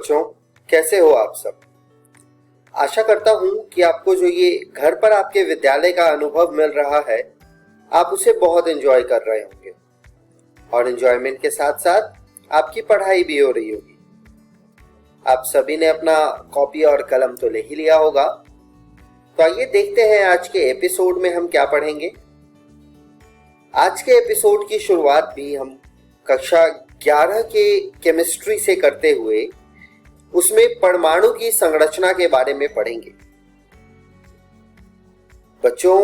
बच्चों, कैसे हो आप सब। आशा करता हूँ कि आपको जो ये घर पर आपके विद्यालय का अनुभव मिल रहा है, आप उसे बहुत एंजॉय कर रहे होंगे और एंजॉयमेंट के साथ साथ आपकी पढ़ाई भी हो रही होगी। आप सभी ने अपना कॉपी और कलम तो ले ही लिया होगा। तो आइए देखते हैं आज के एपिसोड में हम क्या पढ़ेंगे। आज के एपिसोड की शुरुआत भी हम कक्षा 11 के केमिस्ट्री से करते हुए उसमें परमाणु की संरचना के बारे में पढ़ेंगे। बच्चों,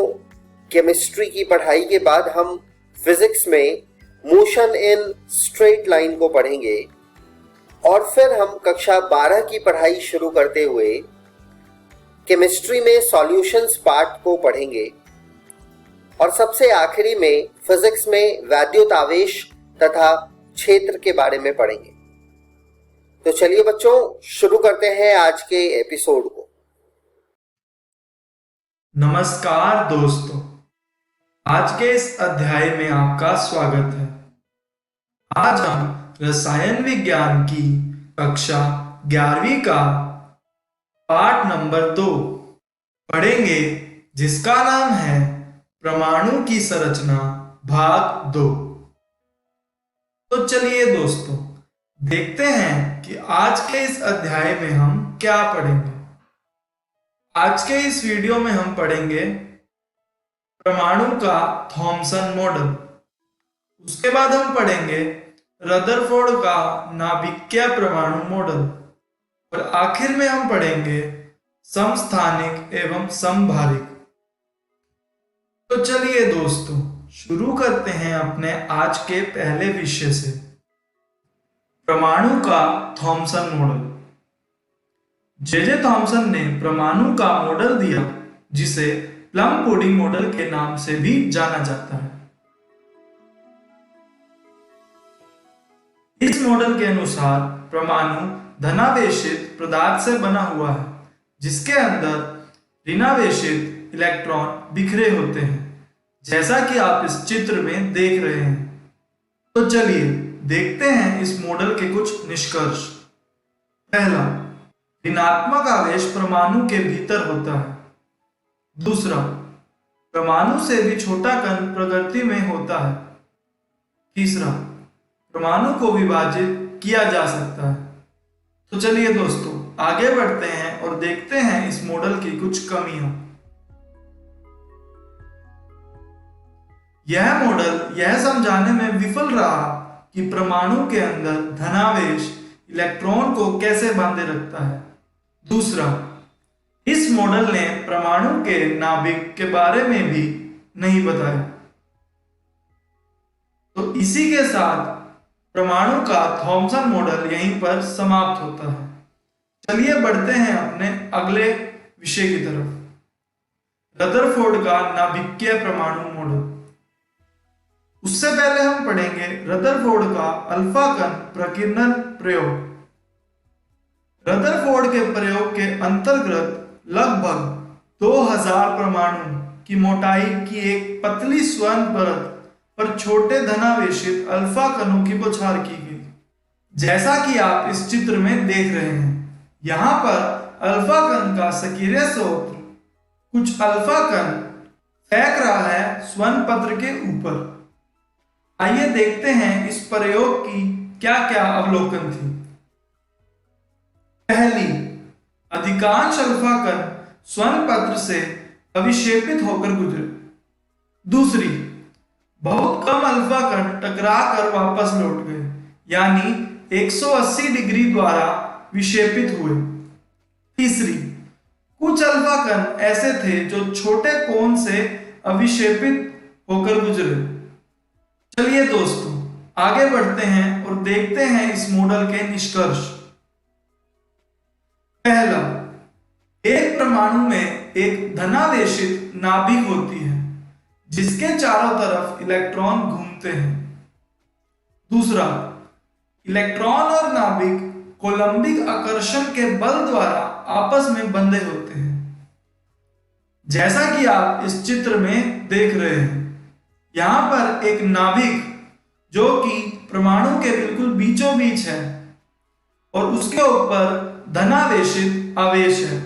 केमिस्ट्री की पढ़ाई के बाद हम फिजिक्स में मोशन इन स्ट्रेट लाइन को पढ़ेंगे और फिर हम कक्षा 12 की पढ़ाई शुरू करते हुए केमिस्ट्री में सॉल्यूशंस पार्ट को पढ़ेंगे और सबसे आखिरी में फिजिक्स में वैद्युत आवेश तथा क्षेत्र के बारे में पढ़ेंगे। तो चलिए बच्चों, शुरू करते हैं आज के एपिसोड को। नमस्कार दोस्तों, आज के इस अध्याय में आपका स्वागत है। आज हम रसायन विज्ञान की कक्षा 11वीं का पाठ नंबर 2 पढ़ेंगे, जिसका नाम है परमाणु की संरचना भाग 2। तो चलिए दोस्तों, देखते हैं कि आज के इस अध्याय में हम क्या पढ़ेंगे। आज के इस वीडियो में हम पढ़ेंगे परमाणु का थॉमसन मॉडल। उसके बाद हम पढ़ेंगे रदरफोर्ड का नाभिकीय परमाणु मॉडल और आखिर में हम पढ़ेंगे समस्थानिक एवं समभारिक। तो चलिए दोस्तों, शुरू करते हैं अपने आज के पहले विषय से, परमाणु का थॉमसन मॉडल। जे थॉमसन ने परमाणु का मॉडल दिया, जिसे प्लम पुडिंग मॉडल के नाम से भी जाना जाता है। इस मॉडल के अनुसार परमाणु धनावेशित पदार्थ से बना हुआ है, जिसके अंदर ऋणावेशित इलेक्ट्रॉन बिखरे होते हैं, जैसा कि आप इस चित्र में देख रहे हैं। तो चलिए देखते हैं इस मॉडल के कुछ निष्कर्ष। पहला, ऋणात्मक आवेश परमाणु के भीतर होता है। दूसरा, परमाणु से भी छोटा कण प्रकृति में होता है। तीसरा, परमाणु को विभाजित किया जा सकता है। तो चलिए दोस्तों, आगे बढ़ते हैं और देखते हैं इस मॉडल की कुछ कमियां। यह मॉडल यह समझाने में विफल रहा कि परमाणु के अंदर धनावेश इलेक्ट्रॉन को कैसे बांधे रखता है। दूसरा, इस मॉडल ने परमाणु के नाभिक के बारे में भी नहीं बताया। तो इसी के साथ परमाणु का थॉमसन मॉडल यहीं पर समाप्त होता है। चलिए बढ़ते हैं अपने अगले विषय की तरफ, रदरफोर्ड का नाभिकीय परमाणु मॉडल। उससे पहले हम पढ़ेंगे रदरफोर्ड का अल्फा कण प्रकीर्णन प्रयोग। रदरफोर्ड के प्रयोग के अंतर्गत लगभग 2000 परमाणु की मोटाई की एक पतली स्वर्ण परत पर छोटे धनावेशित अल्फा कणों की बौछार की गई, जैसा कि आप इस चित्र में देख रहे हैं। यहाँ पर अल्फा कण का सक्रिय स्रोत कुछ अल्फा कण फेंक रहा है स्वर्ण पत्र के ऊपर। आइए देखते हैं इस प्रयोग की क्या क्या अवलोकन थी। पहली, अधिकांश अल्फा कण स्वर्ण पत्र से अविक्षेपित होकर गुजरे। दूसरी, बहुत कम अल्फा कण टकरा कर वापस लौट गए, यानी 180 डिग्री द्वारा विक्षेपित हुए। तीसरी, कुछ अल्फा कण ऐसे थे जो छोटे कोण से अविक्षेपित होकर गुजरे। चलिए दोस्तों, आगे बढ़ते हैं और देखते हैं इस मॉडल के निष्कर्ष। पहला, एक परमाणु में एक धनावेशित नाभिक होती है, जिसके चारों तरफ इलेक्ट्रॉन घूमते हैं। दूसरा, इलेक्ट्रॉन और नाभिक कोलंबिक आकर्षण के बल द्वारा आपस में बंधे होते हैं, जैसा कि आप इस चित्र में देख रहे हैं। यहां पर एक नाभिक जो कि परमाणु के बिल्कुल बीचों बीच है, और उसके ऊपर धनावेशित आवेश है।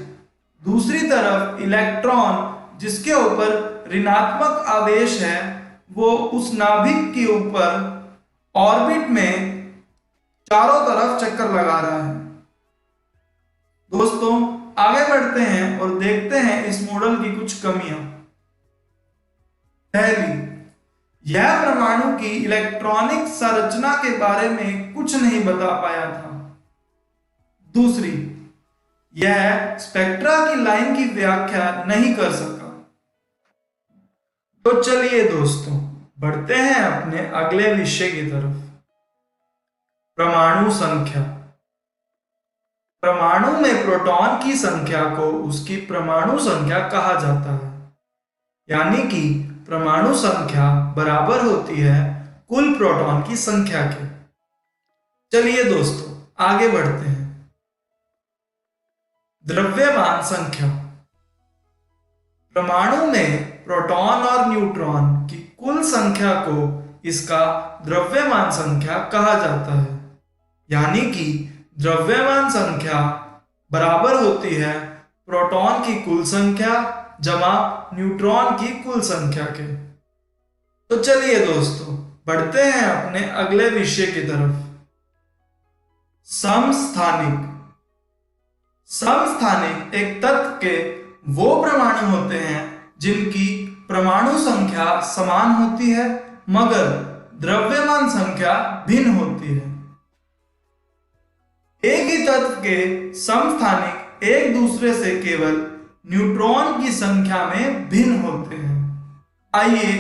दूसरी तरफ इलेक्ट्रॉन जिसके ऊपर ऋणात्मक आवेश है वो उस नाभिक के ऊपर ऑर्बिट में चारों तरफ चक्कर लगा रहा है। दोस्तों आगे बढ़ते हैं और देखते हैं इस मॉडल की कुछ कमियां। पहली, यह परमाणु की इलेक्ट्रॉनिक संरचना के बारे में कुछ नहीं बता पाया था। दूसरी, यह स्पेक्ट्रा की लाइन की व्याख्या नहीं कर सका। तो चलिए दोस्तों बढ़ते हैं अपने अगले विषय की तरफ। परमाणु संख्या। परमाणु में प्रोटॉन की संख्या को उसकी परमाणु संख्या कहा जाता है, यानी कि परमाणु संख्या बराबर होती है कुल प्रोटॉन की संख्या के। चलिए दोस्तों आगे बढ़ते हैं। द्रव्यमान संख्या। परमाणु में प्रोटॉन और न्यूट्रॉन की कुल संख्या को इसका द्रव्यमान संख्या कहा जाता है, यानी कि द्रव्यमान संख्या बराबर होती है प्रोटॉन की कुल संख्या जमा न्यूट्रॉन की कुल संख्या के। तो चलिए दोस्तों बढ़ते हैं अपने अगले विषय की तरफ। समस्थानिक। समस्थानिक एक तत्व के वो परमाणु होते हैं जिनकी परमाणु संख्या समान होती है मगर द्रव्यमान संख्या भिन्न होती है। एक ही तत्व के समस्थानिक एक दूसरे से केवल न्यूट्रॉन की संख्या में भिन्न होते हैं। आइए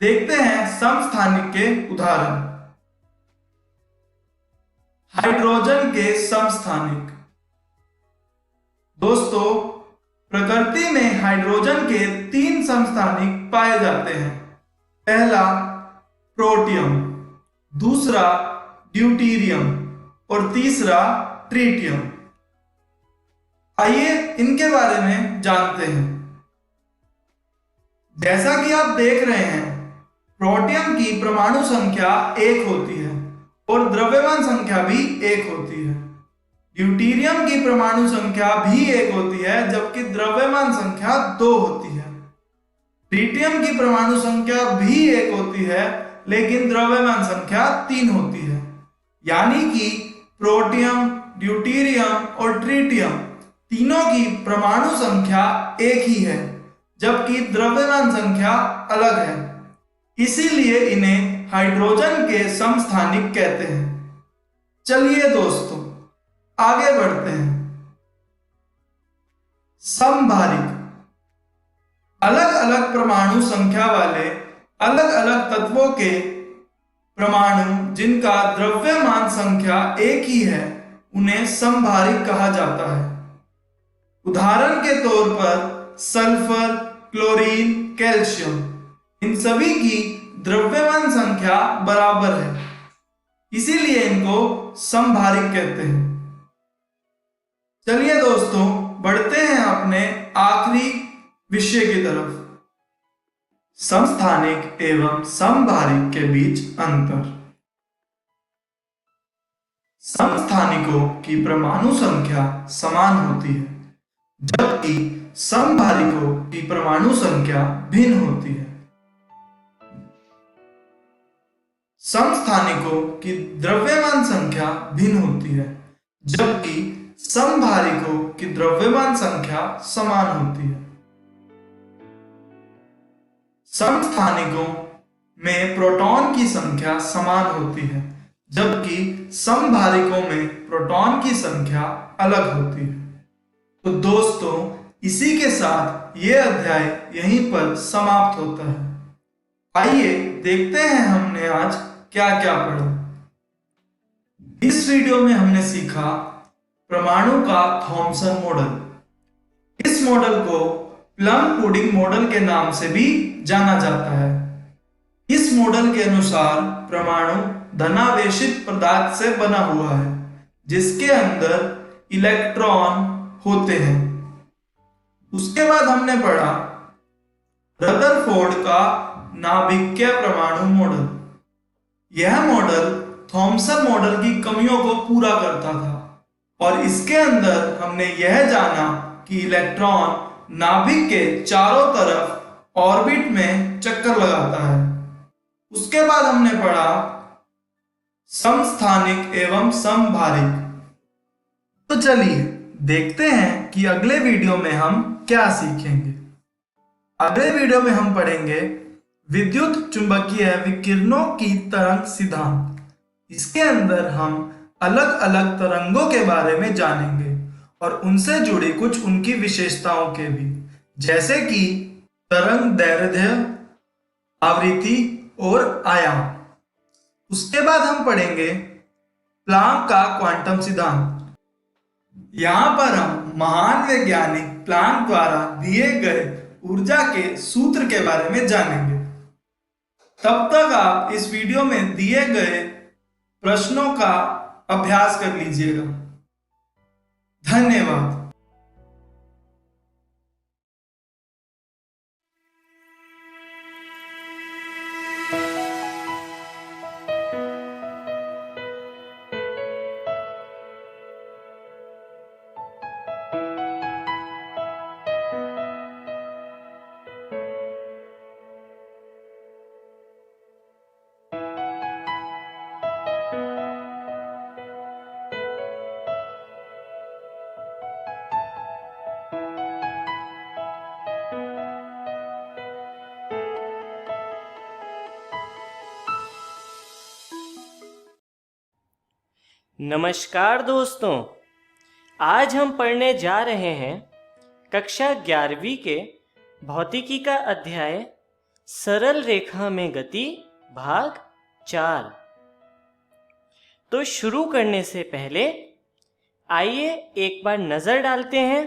देखते हैं समस्थानिक के उदाहरण। हाइड्रोजन के समस्थानिक। दोस्तों प्रकृति में हाइड्रोजन के 3 समस्थानिक पाए जाते हैं। पहला प्रोटियम, दूसरा ड्यूटीरियम और तीसरा ट्रीटियम। आइए इनके बारे में जानते हैं। जैसा कि आप देख रहे हैं प्रोटियम की परमाणु संख्या 1 होती है और द्रव्यमान संख्या भी 1 होती है। ड्यूटीरियम की परमाणु संख्या भी 1 होती है जबकि द्रव्यमान संख्या 2 होती है। ट्रीटियम की परमाणु संख्या भी 1 होती है लेकिन द्रव्यमान संख्या 3 होती है। यानी कि प्रोटियम, ड्यूटीरियम और ट्रीटियम तीनों की परमाणु संख्या एक ही है जबकि द्रव्यमान संख्या अलग है। इसीलिए इन्हें हाइड्रोजन के समस्थानिक कहते हैं। चलिए दोस्तों आगे बढ़ते हैं। समभारिक। अलग अलग परमाणु संख्या वाले अलग अलग तत्वों के परमाणु जिनका द्रव्यमान संख्या एक ही है उन्हें समभारिक कहा जाता है। उदाहरण के तौर पर सल्फर, क्लोरीन, कैल्शियम, इन सभी की द्रव्यमान संख्या बराबर है, इसीलिए इनको समभारिक कहते हैं। चलिए दोस्तों बढ़ते हैं अपने आखिरी विषय की तरफ। समस्थानिक एवं समभारिक के बीच अंतर। समस्थानिकों की परमाणु संख्या समान होती है जबकि समभारिकों की परमाणु संख्या भिन्न होती है। समस्थानिकों की द्रव्यमान संख्या भिन्न होती है जबकि समभारिकों की द्रव्यमान संख्या समान होती है। समस्थानिकों में प्रोटॉन की संख्या समान होती है जबकि समभारिकों में प्रोटॉन की संख्या अलग होती है। तो दोस्तों इसी के साथ ये अध्याय यहीं पर समाप्त होता है। आइए देखते हैं हमने आज क्या क्या पढ़ा। इस वीडियो में हमने सीखा परमाणु का थॉमसन मॉडल। इस मॉडल को प्लम पुडिंग मॉडल के नाम से भी जाना जाता है। इस मॉडल के अनुसार परमाणु धनावेशित पदार्थ से बना हुआ है जिसके अंदर इलेक्ट्रॉन होते हैं। उसके बाद हमने पढ़ा रदरफोर्ड का नाभिकीय परमाणु मॉडल। यह मॉडल थॉमसन मॉडल की कमियों को पूरा करता था। और इसके अंदर हमने यह जाना कि इलेक्ट्रॉन नाभिक के चारों तरफ ऑर्बिट में चक्कर लगाता है। उसके बाद हमने पढ़ा समस्थानिक एवं समभारिक। तो चलिए देखते हैं कि अगले वीडियो में हम क्या सीखेंगे। अगले वीडियो में हम पढ़ेंगे विद्युत चुंबकीय विकिरणों की तरंग सिद्धांत। इसके अंदर हम अलग अलग तरंगों के बारे में जानेंगे और उनसे जुड़ी कुछ उनकी विशेषताओं के भी, जैसे कि तरंग दैर्ध्य, आवृत्ति और आयाम। उसके बाद हम पढ़ेंगे प्लांक का क्वांटम सिद्धांत। यहाँ पर हम महान वैज्ञानिक प्लांक द्वारा दिए गए ऊर्जा के सूत्र के बारे में जानेंगे। तब तक आप इस वीडियो में दिए गए प्रश्नों का अभ्यास कर लीजिएगा। धन्यवाद। नमस्कार दोस्तों, आज हम पढ़ने जा रहे हैं कक्षा 11वीं के भौतिकी का अध्याय सरल रेखा में गति भाग 4। तो शुरू करने से पहले आइए एक बार नज़र डालते हैं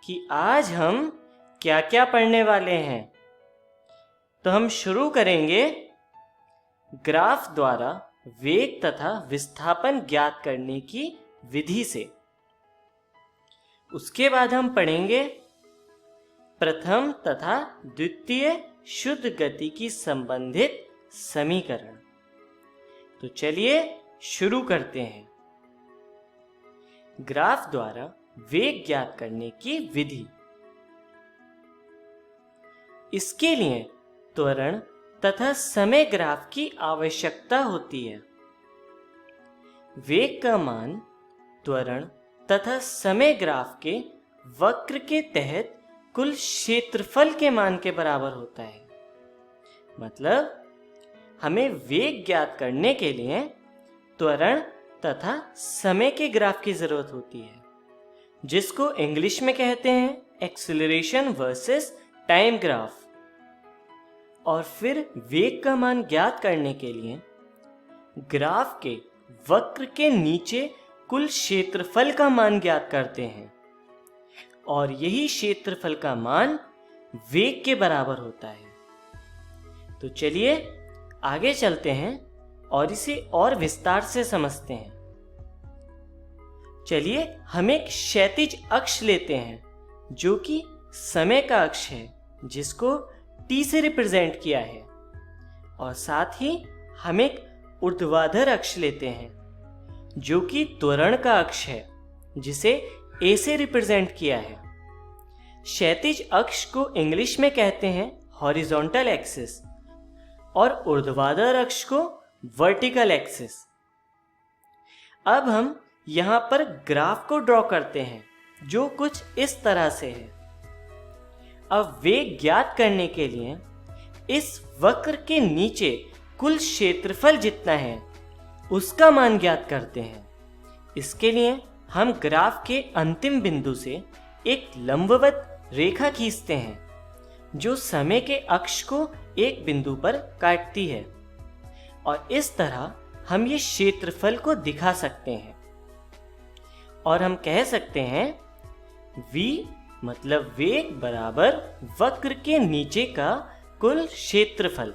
कि आज हम क्या क्या पढ़ने वाले हैं। तो हम शुरू करेंगे ग्राफ द्वारा वेग तथा विस्थापन ज्ञात करने की विधि से। उसके बाद हम पढ़ेंगे प्रथम तथा द्वितीय शुद्ध गति की संबंधित समीकरण। तो चलिए शुरू करते हैं। ग्राफ द्वारा वेग ज्ञात करने की विधि। इसके लिए त्वरण तथा समय ग्राफ की आवश्यकता होती है। वेग का मान त्वरण तथा समय ग्राफ के वक्र के तहत कुल क्षेत्रफल के मान के बराबर होता है। मतलब हमें वेग ज्ञात करने के लिए त्वरण तथा समय के ग्राफ की जरूरत होती है, जिसको इंग्लिश में कहते हैं एक्सीलरेशन वर्सेस टाइम ग्राफ। और फिर वेग का मान ज्ञात करने के लिए ग्राफ के वक्र के नीचे कुल क्षेत्रफल का मान ज्ञात करते हैं और यही क्षेत्रफल का मान वेग के बराबर होता है। तो चलिए आगे चलते हैं और इसे और विस्तार से समझते हैं। चलिए हम एक क्षैतिज अक्ष लेते हैं जो कि समय का अक्ष है, जिसको T से रिप्रेजेंट किया है, और साथ ही हम एक ऊर्ध्वाधर अक्ष लेते हैं जो कि त्वरण का अक्ष है, जिसे A से रिप्रेजेंट किया है। क्षैतिज अक्ष को इंग्लिश में कहते हैं हॉरिजॉन्टल एक्सिस और ऊर्ध्वाधर अक्ष को वर्टिकल एक्सिस। अब हम यहाँ पर ग्राफ को ड्रॉ करते हैं जो कुछ इस तरह से है। अब वेग ज्ञात करने के लिए इस वक्र के नीचे कुल क्षेत्रफल जितना है उसका मान ज्ञात करते हैं। इसके लिए हम ग्राफ के अंतिम बिंदु से एक लंबवत रेखा खींचते हैं जो समय के अक्ष को एक बिंदु पर काटती है, और इस तरह हम ये क्षेत्रफल को दिखा सकते हैं। और हम कह सकते हैं v मतलब वेग बराबर वक्र के नीचे का कुल क्षेत्रफल।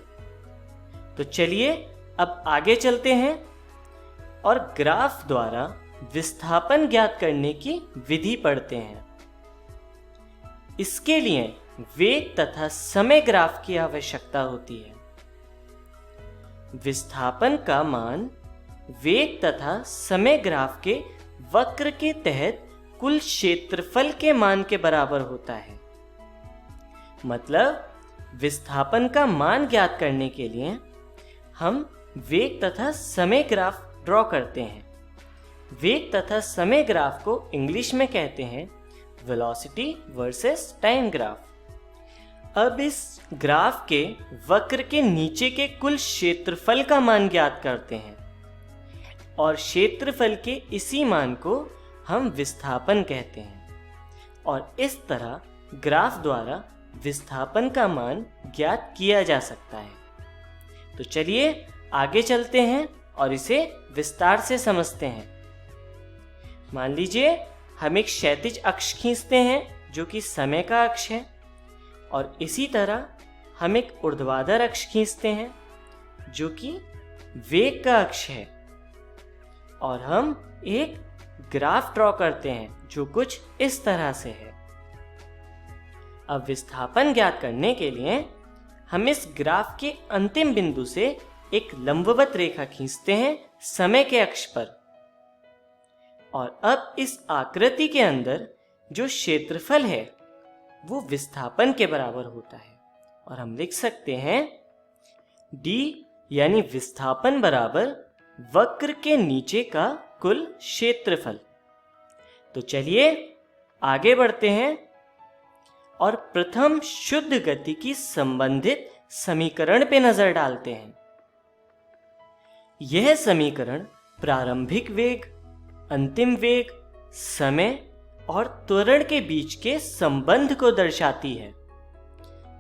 तो चलिए अब आगे चलते हैं और ग्राफ द्वारा विस्थापन ज्ञात करने की विधि पढ़ते हैं। इसके लिए वेग तथा समय ग्राफ की आवश्यकता होती है। विस्थापन का मान वेग तथा समय ग्राफ के वक्र के तहत कुल क्षेत्रफल के मान के बराबर होता है। मतलब विस्थापन का मान ज्ञात करने के लिए हम वेग तथा समय ग्राफ ड्रॉ करते हैं। वेग तथा समय ग्राफ को इंग्लिश में कहते हैं वेलोसिटी वर्सेस टाइम ग्राफ। अब इस ग्राफ के वक्र के नीचे के कुल क्षेत्रफल का मान ज्ञात करते हैं और क्षेत्रफल के इसी मान को हम विस्थापन कहते हैं और इस तरह ग्राफ द्वारा विस्थापन का मान ज्ञात किया जा सकता है। तो चलिए आगे चलते हैं और इसे विस्तार से समझते हैं। मान लीजिए हम एक क्षैतिज अक्ष खींचते हैं जो कि समय का अक्ष है और इसी तरह हम एक ऊर्ध्वाधर अक्ष खींचते हैं जो कि वेग का अक्ष है और हम एक ग्राफ ड्रॉ करते हैं जो कुछ इस तरह से है। अब विस्थापन ज्ञात करने के लिए हम इस ग्राफ के अंतिम बिंदु से एक लंबवत रेखा खींचते हैं समय के अक्ष पर और अब इस आकृति के अंदर जो क्षेत्रफल है वो विस्थापन के बराबर होता है और हम लिख सकते हैं d यानी विस्थापन बराबर वक्र के नीचे का कुल क्षेत्रफल। तो चलिए आगे बढ़ते हैं और प्रथम शुद्ध गति की संबंधित समीकरण पे नजर डालते हैं। यह समीकरण प्रारंभिक वेग, अंतिम वेग, समय और त्वरण के बीच के संबंध को दर्शाती है।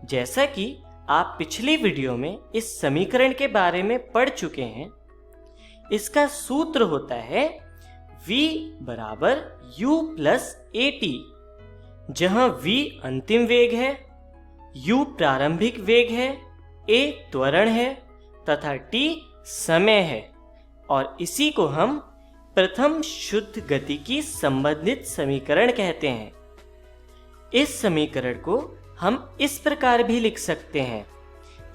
जैसा कि आप पिछली वीडियो में इस समीकरण के बारे में पढ़ चुके हैं, इसका सूत्र होता है v बराबर u प्लस at, जहां v अंतिम वेग है, u प्रारंभिक वेग है, a त्वरण है तथा t समय है और इसी को हम प्रथम शुद्ध गति की संबंधित समीकरण कहते हैं। इस समीकरण को हम इस प्रकार भी लिख सकते हैं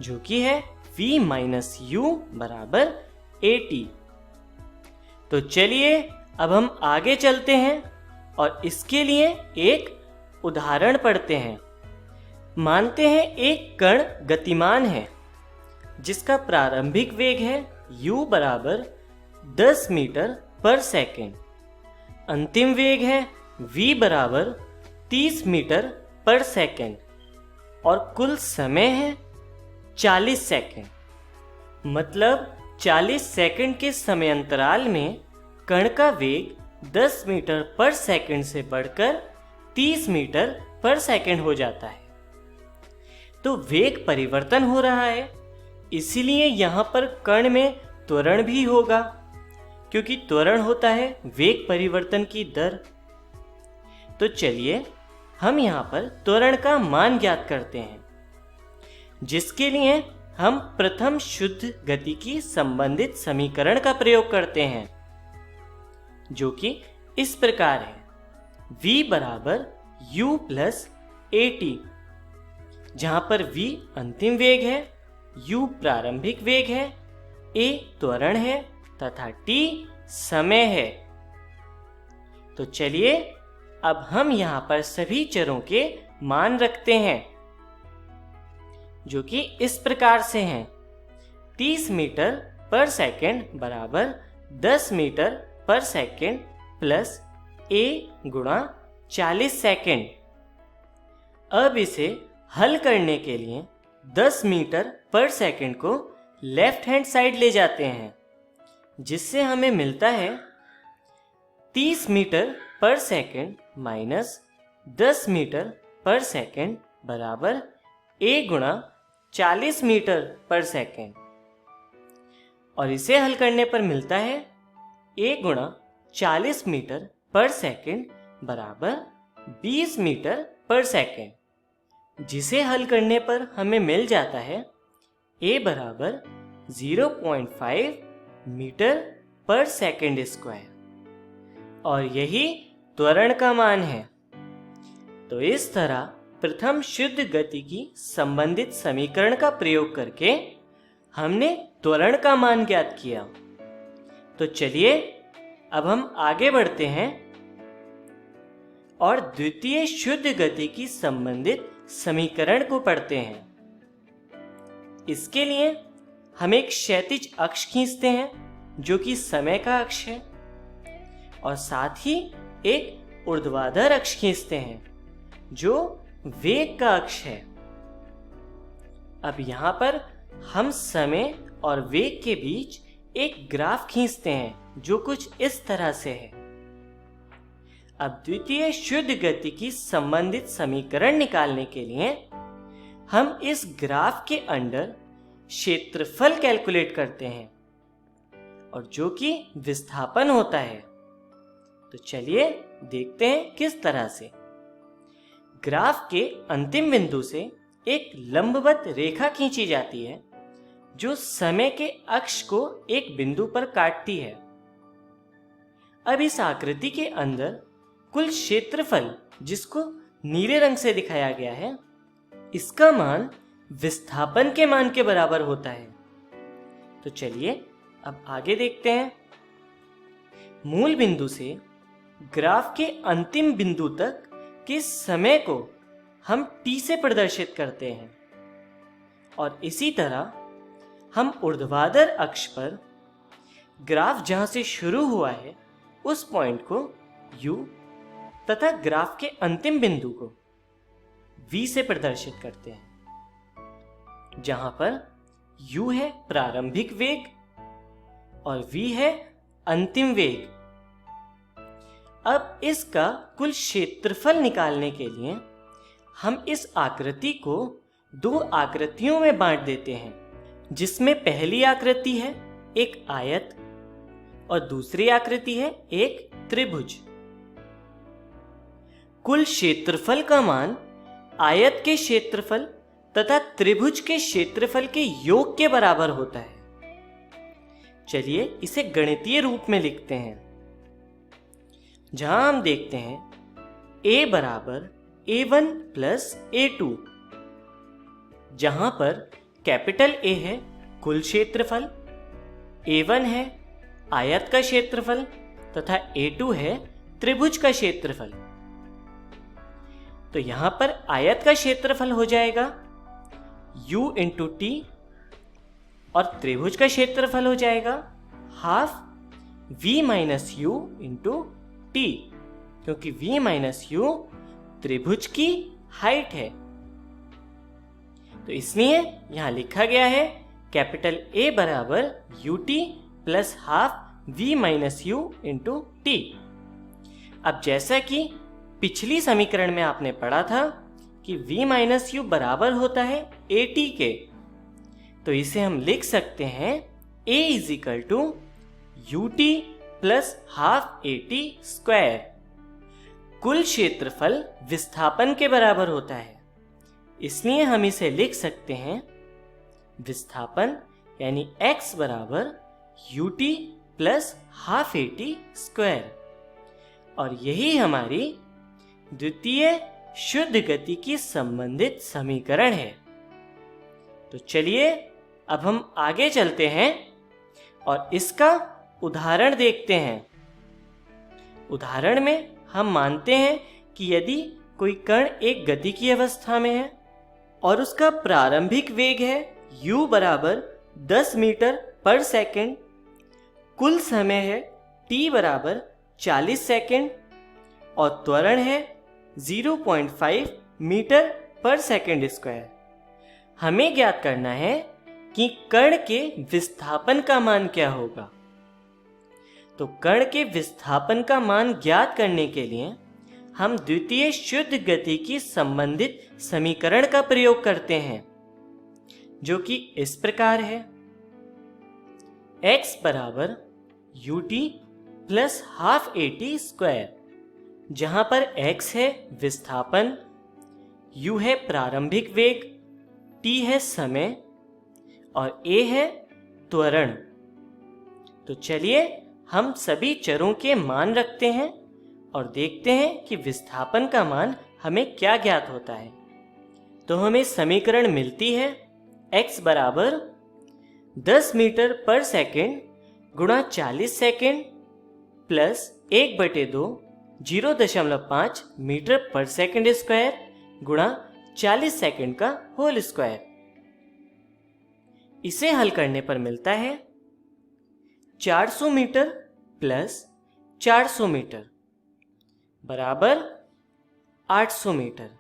जो कि है v माइनस u बराबर at। तो चलिए अब हम आगे चलते हैं और इसके लिए एक उदाहरण पढ़ते हैं। मानते हैं एक कण गतिमान है जिसका प्रारंभिक वेग है u बराबर 10 मीटर पर सेकेंड, अंतिम वेग है v बराबर 30 मीटर पर सेकेंड और कुल समय है 40 सेकेंड। मतलब 40 सेकंड के समय अंतराल में कण का वेग 10 मीटर पर सेकंड से बढ़कर 30 मीटर पर सेकंड हो जाता है। तो वेग परिवर्तन हो रहा है, इसीलिए यहाँ पर कण में त्वरण भी होगा क्योंकि त्वरण होता है वेग परिवर्तन की दर। तो चलिए हम यहाँ पर त्वरण का मान ज्ञात करते हैं, जिसके लिए हम प्रथम शुद्ध गति की संबंधित समीकरण का प्रयोग करते हैं जो कि इस प्रकार है v बराबर u प्लस at, जहां पर v अंतिम वेग है, u प्रारंभिक वेग है, a त्वरण है तथा t समय है। तो चलिए अब हम यहाँ पर सभी चरों के मान रखते हैं जो कि इस प्रकार से हैं। 30 मीटर पर सेकेंड बराबर 10 मीटर पर सेकेंड प्लस a गुणा 40 सेकेंड। अब इसे हल करने के लिए 10 मीटर पर सेकेंड को लेफ्ट हैंड साइड ले जाते हैं, जिससे हमें मिलता है 30 मीटर पर सेकेंड माइनस 10 मीटर पर सेकेंड बराबर a गुणा 40 मीटर पर सेकेंड और इसे हल करने पर मिलता है a गुणा 40 मीटर पर सेकेंड बराबर 20 मीटर पर सेकेंड, जिसे हल करने पर हमें मिल जाता है a बराबर 0.5 मीटर पर सेकेंड स्क्वायर और यही त्वरण का मान है। तो इस तरह प्रथम शुद्ध गति की संबंधित समीकरण का प्रयोग करके हमने त्वरण का मान ज्ञात किया। तो चलिए अब हम आगे बढ़ते हैं और द्वितीय शुद्ध गति की संबंधित समीकरण को पढ़ते हैं। इसके लिए हम एक क्षैतिज अक्ष खींचते हैं जो कि समय का अक्ष है, और साथ ही एक ऊर्ध्वाधर अक्ष खींचते हैं जो वेग का अक्ष है। अब यहाँ पर हम समय और वेग के बीच एक ग्राफ खींचते हैं जो कुछ इस तरह से है। अब द्वितीय शुद्ध गति की संबंधित समीकरण निकालने के लिए हम इस ग्राफ के अंदर क्षेत्रफल कैलकुलेट करते हैं और जो कि विस्थापन होता है। तो चलिए देखते हैं किस तरह से। ग्राफ के अंतिम बिंदु से एक लंबवत रेखा खींची जाती है जो समय के अक्ष को एक बिंदु पर काटती है। अब इस आकृति के अंदर कुल क्षेत्रफल, जिसको नीले रंग से दिखाया गया है, इसका मान विस्थापन के मान के बराबर होता है। तो चलिए अब आगे देखते हैं। मूल बिंदु से ग्राफ के अंतिम बिंदु तक के समय को हम t से प्रदर्शित करते हैं, और इसी तरह हम ऊर्ध्वाधर अक्ष पर ग्राफ जहां से शुरू हुआ है उस पॉइंट को u तथा ग्राफ के अंतिम बिंदु को v से प्रदर्शित करते हैं, जहां पर u है प्रारंभिक वेग और v है अंतिम वेग। अब इसका कुल क्षेत्रफल निकालने के लिए हम इस आकृति को दो आकृतियों में बांट देते हैं, जिसमें पहली आकृति है एक आयत और दूसरी आकृति है एक त्रिभुज। कुल क्षेत्रफल का मान आयत के क्षेत्रफल तथा त्रिभुज के क्षेत्रफल के योग के बराबर होता है। चलिए इसे गणितीय रूप में लिखते हैं, जहां हम देखते हैं a बराबर a1 प्लस a2, जहां पर कैपिटल A है कुल क्षेत्रफल, a1 है आयत का क्षेत्रफल तथा a2 है त्रिभुज का क्षेत्रफल। तो यहां पर आयत का क्षेत्रफल हो जाएगा u इंटू टी और त्रिभुज का क्षेत्रफल हो जाएगा half v minus you into T, क्योंकि v माइनस यू त्रिभुज की हाइट है। तो इसलिए यहां लिखा गया है कैपिटल A बराबर you t plus half v minus you into T. अब जैसा कि पिछली समीकरण में आपने पढ़ा था कि v माइनस यू बराबर होता है at के, तो इसे हम लिख सकते हैं a is equal to u t plus half at square. कुल क्षेत्रफल विस्थापन के बराबर होता है, इसलिए हम इसे लिख सकते हैं विस्थापन यानी x बराबर you t plus half at square. और यही हमारी द्वितीय शुद्ध गति की संबंधित समीकरण है। तो चलिए अब हम आगे चलते हैं और इसका उदाहरण देखते हैं। उदाहरण में हम मानते हैं कि यदि कोई कण एक गति की अवस्था में है और उसका प्रारंभिक वेग है u बराबर 10 मीटर पर सेकंड, कुल समय है t बराबर 40 सेकंड और त्वरण है 0.5 मीटर पर सेकंड स्क्वायर। हमें ज्ञात करना है कि कण के विस्थापन का मान क्या होगा। तो कण के विस्थापन का मान ज्ञात करने के लिए हम द्वितीय शुद्ध गति की संबंधित समीकरण का प्रयोग करते हैं, जो कि इस प्रकार है। x बराबर you t plus half at square, जहां पर x है विस्थापन, u है प्रारंभिक वेग, t है समय और a है त्वरण। तो चलिए हम सभी चरों के मान रखते हैं और देखते हैं कि विस्थापन का मान हमें क्या ज्ञात होता है। तो हमें समीकरण मिलती है x बराबर 10 मीटर पर सेकंड गुणा 40 सेकेंड प्लस 1/2 0.5 मीटर पर सेकेंड स्क्वायर गुणा 40 सेकेंड का होल स्क्वायर। इसे हल करने पर मिलता है 400 मीटर प्लस 400 मीटर बराबर 800 मीटर।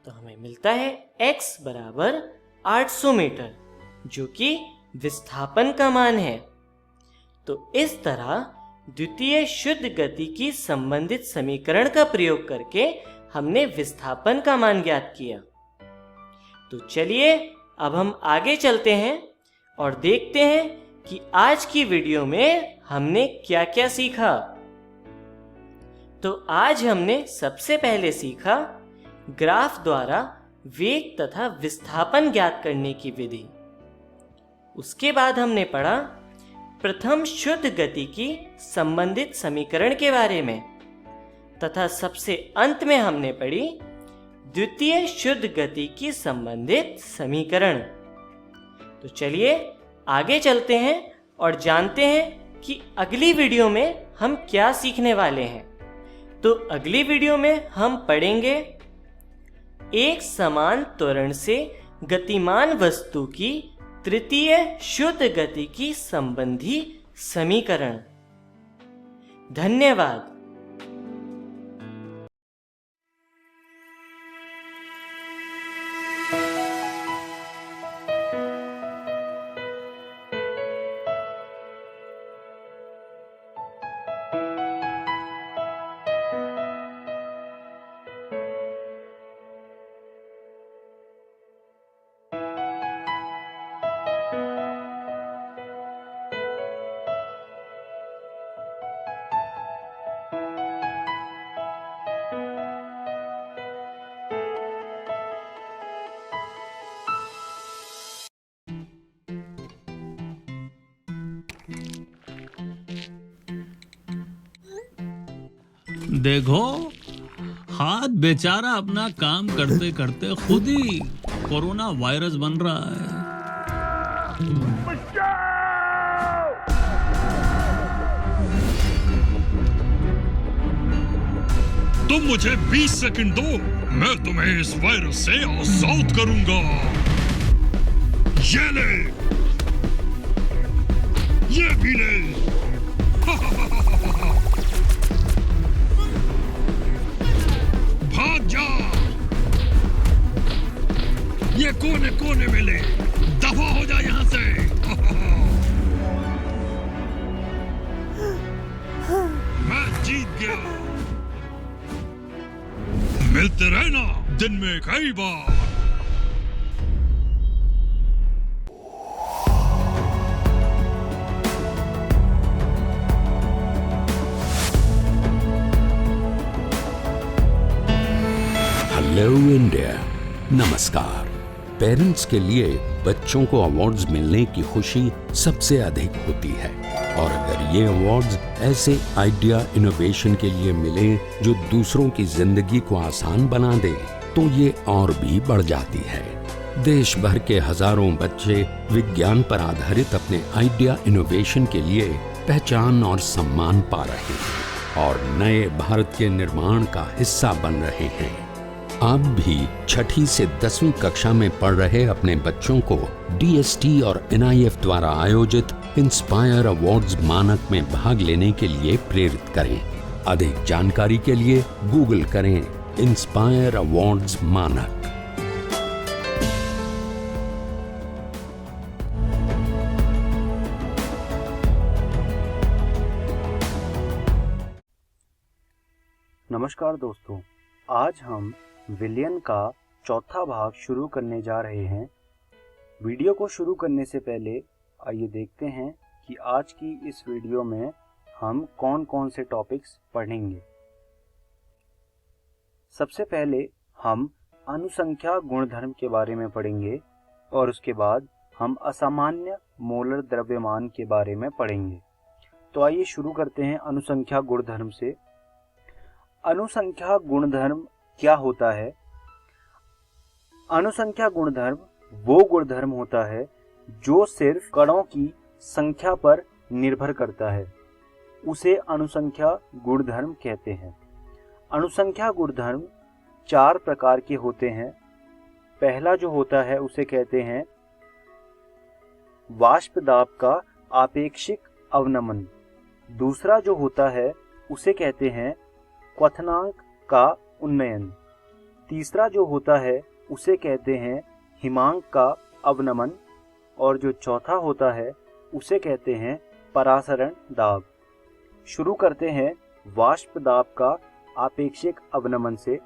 तो हमें मिलता है x बराबर 800 मीटर, जो कि विस्थापन का मान है। तो इस तरह द्वितीय शुद्ध गति की संबंधित समीकरण का प्रयोग करके हमने विस्थापन का मान ज्ञात किया। तो चलिए अब हम आगे चलते हैं और देखते हैं कि आज की वीडियो में हमने क्या क्या सीखा। तो आज हमने सबसे पहले सीखा ग्राफ द्वारा वेग तथा विस्थापन ज्ञात करने की विधि। उसके बाद हमने पढ़ा प्रथम शुद्ध गति की संबंधित समीकरण के बारे में, तथा सबसे अंत में हमने पढ़ी द्वितीय शुद्ध गति की संबंधित समीकरण। तो चलिए आगे चलते हैं और जानते हैं कि अगली वीडियो में हम क्या सीखने वाले हैं। तो अगली वीडियो में हम पढ़ेंगे एक समान त्वरण से गतिमान वस्तु की तृतीय शुद्ध गति की संबंधी समीकरण। धन्यवाद। देखो, हाथ बेचारा अपना काम करते करते खुद ही कोरोना वायरस बन रहा है। तुम मुझे 20 सेकंड दो, मैं तुम्हें इस वायरस से आजाद करूंगा। ये ले, ये भी ले। भाग जा, ये कोने कोने में ले, दफा हो जा यहां से। मैं जीत गया। मिलते रहना दिन में कई बार। हेलो इंडिया, नमस्कार। पेरेंट्स के लिए बच्चों को अवार्ड्स मिलने की खुशी सबसे अधिक होती है, और अगर ये अवार्ड्स ऐसे आइडिया इनोवेशन के लिए मिले जो दूसरों की जिंदगी को आसान बना दे, तो ये और भी बढ़ जाती है। देश भर के हजारों बच्चे विज्ञान पर आधारित अपने आइडिया इनोवेशन के लिए पहचान और सम्मान पा रहे हैं और नए भारत के निर्माण का हिस्सा बन रहे हैं। आप भी 6ठी से 10वीं कक्षा में पढ़ रहे अपने बच्चों को DST और NIF द्वारा आयोजित इंस्पायर अवार्ड्स मानक में भाग लेने के लिए प्रेरित करें। अधिक जानकारी के लिए गूगल करें इंस्पायर अवार्ड्स मानक। नमस्कार दोस्तों, आज हम विलियन का चौथा भाग शुरू करने जा रहे हैं। वीडियो को शुरू करने से पहले आइए देखते हैं कि आज की इस वीडियो में हम कौन कौन से टॉपिक्स पढ़ेंगे। सबसे पहले हम अनुसंख्या गुणधर्म के बारे में पढ़ेंगे और उसके बाद हम असामान्य मोलर द्रव्यमान के बारे में पढ़ेंगे। तो आइए शुरू करते हैं अनुसंख्या गुणधर्म से। अनुसंख्या गुणधर्म क्या होता है? अनुसंख्या गुणधर्म वो गुणधर्म होता है जो सिर्फ कणों की संख्या पर निर्भर करता है, उसे अनुसंख्या गुणधर्म कहते हैं। अनुसंख्या गुणधर्म 4 प्रकार के होते हैं। पहला जो होता है उसे कहते हैं वाष्प दाब का आपेक्षिक अवनमन। दूसरा जो होता है उसे कहते हैं क्वथनांक का उन्नयन। तीसरा जो होता है उसे कहते हैं हिमांक का अवनमन। और जो चौथा होता है उसे कहते हैं परासरण दाब। शुरू करते हैं वाष्प दाब का आपेक्षिक अवनमन से।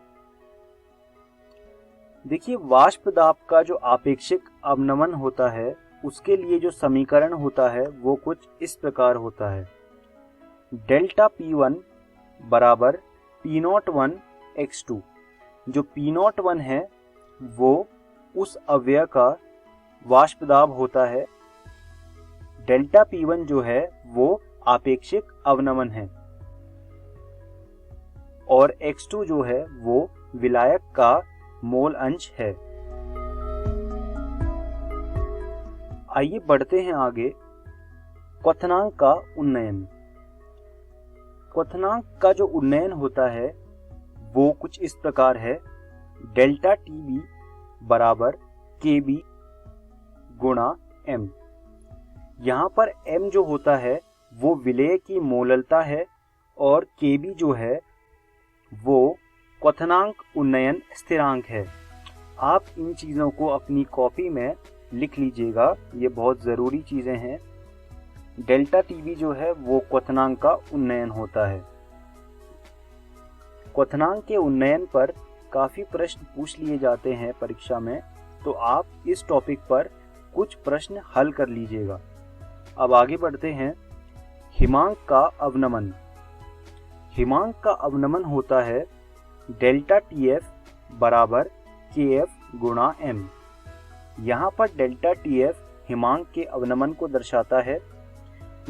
देखिए, वाष्प दाब का जो आपेक्षिक अवनमन होता है उसके लिए जो समीकरण होता है वो कुछ इस प्रकार होता है। डेल्टा P1 बराबर P01 x2। जो P01 है वो उस अवयव का वाष्प दाब होता है। डेल्टा P1 जो है वो आपेक्षिक अवनमन है और x2 जो है वो विलायक का मोल अंश है। आइए बढ़ते हैं आगे। क्वथनांक का उन्नयन। क्वथनांक का जो उन्नयन होता है वो कुछ इस प्रकार है। डेल्टा TB बराबर KB गुणा M। यहाँ पर M जो होता है वो विलेय की मोललता है और KB जो है वो क्वथनांक उन्नयन स्थिरांक है। आप इन चीज़ों को अपनी कॉपी में लिख लीजिएगा, ये बहुत ज़रूरी चीज़ें हैं। डेल्टा TB जो है वो क्वथनांक का उन्नयन होता है। क्वथनांक के उन्नयन पर काफ़ी प्रश्न पूछ लिए जाते हैं परीक्षा में, तो आप इस टॉपिक पर कुछ प्रश्न हल कर लीजिएगा। अब आगे बढ़ते हैं। हिमांक का अवनमन। हिमांक का अवनमन होता है डेल्टा TF बराबर KF गुणा M। यहाँ पर डेल्टा TF हिमांक के अवनमन को दर्शाता है।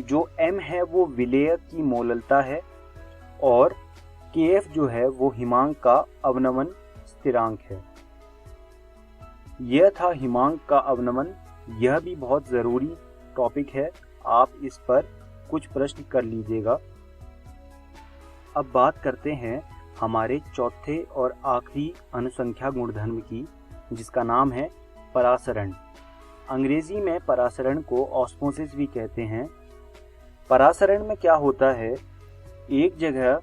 जो M है वो विलेय की मोललता है और KF जो है वो हिमांक का अवनमन स्थिरांक है। यह था हिमांक का अवनमन। यह भी बहुत ज़रूरी टॉपिक है, आप इस पर कुछ प्रश्न कर लीजिएगा। अब बात करते हैं हमारे चौथे और आखिरी अनुसंख्या गुणधर्म की, जिसका नाम है परासरण। अंग्रेजी में परासरण को ऑस्मोसिस भी कहते हैं। परासरण में क्या होता है, एक जगह